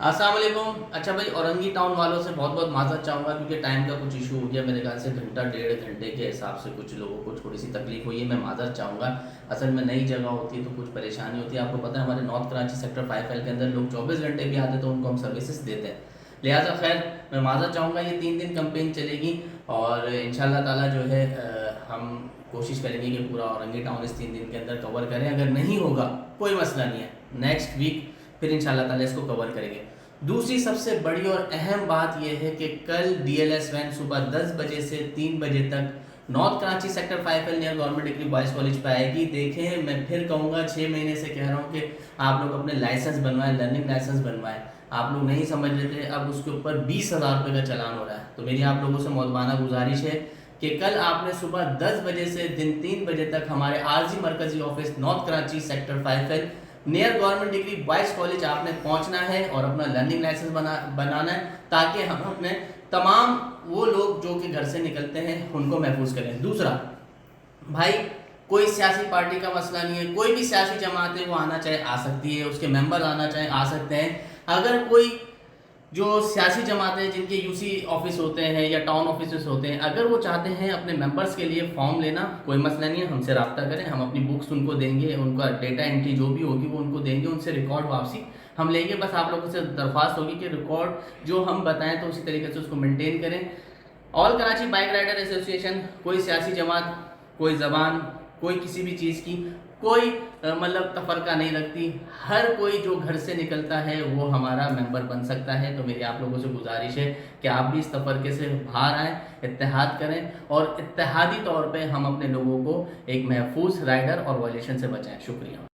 अस्सलाम वालेकुम। अच्छा भाई, औरंगी टाउन वालों से बहुत बहुत माज़रत चाहूँगा क्योंकि टाइम का कुछ इशू हो गया। मेरे ख्याल से घंटा डेढ़ घंटे के हिसाब से कुछ लोगों को थोड़ी सी तकलीफ हुई है। मैं माज़रत चाहूँगा। असल में नई जगह होती है तो कुछ परेशानी होती है। आपको पता है हमारे नॉर्थ कराची सेक्टर 5L के अंदर लोग 24 घंटे भी आते तो उनको हम सर्विसेज देते हैं। लिहाजा खैर मैं माज़रत चाहूँगा। ये 3 दिन कैंपेन चलेगी और इंशाल्लाह ताला जो है हम कोशिश करेंगे कि पूरा औरंगी टाउन इस 3 दिन के अंदर कवर करें। अगर नहीं होगा कोई मसला नहीं है, नेक्स्ट वीक फिर इंशाल्लाह ताला इसको कवर करेंगे। दूसरी सबसे बड़ी और अहम बात यह है कि कल DLS वैन सुबह 10 बजे से 3 बजे तक north Karachi sector 5L near government degree boys college पे आएगी। देखें, मैं फिर कहूँगा 6 महीने से कह रहा हूँ कि आप लोग अपने लाइसेंस बनवाएं, लर्निंग लाइसेंस बनवाएं। आप लोग नहीं समझ रहे थे, अब उसके ऊपर 20,000 रुपये का चालान हो रहा है। तो मेरी आप लोगों से मौलवाना गुजारिश है कि कल आपने सुबह 10 बजे से दिन 3 बजे तक हमारे आरजी मरकजी office north Karachi sector 5L near government degree boys college आपने पहुंचना है और अपना लर्निंग लाइसेंस बनाना है, ताकि हम अपने तमाम वो लोग जो कि घर से निकलते हैं उनको महफूज करें। दूसरा भाई, कोई सियासी पार्टी का मसला नहीं है। कोई भी सियासी जमात है वो आना चाहे आ सकती है, उसके मेंबर आना चाहे आ सकते हैं। अगर कोई जो सियासी जमातें जिनके यूसी ऑफिस होते हैं या टाउन ऑफिस होते हैं, अगर वो चाहते हैं अपने मेंबर्स के लिए फॉर्म लेना, कोई मसला नहीं है, हमसे रब्ता करें। हम अपनी बुक्स उनको देंगे, उनका डेटा एंट्री जो भी होगी वो उनको देंगे, उनसे रिकॉर्ड वापसी हम लेंगे। बस आप लोगों से दरख्वास्त होगी कि रिकॉर्ड जो हम बताएं तो उसी तरीके से उसको मेनटेन करें। All Karachi bike rider association, कोई सियासी जमात, कोई ज़बान, कोई किसी भी चीज़ की कोई मतलब तफरका नहीं रखती। हर कोई जो घर से निकलता है वो हमारा मेंबर बन सकता है। तो मेरी आप लोगों से गुजारिश है कि आप भी इस तफरके से बाहर आएँ, इत्तेहाद करें और इत्तेहादी तौर पे हम अपने लोगों को एक महफूज राइडर और वायलेशन से बचाएं। शुक्रिया।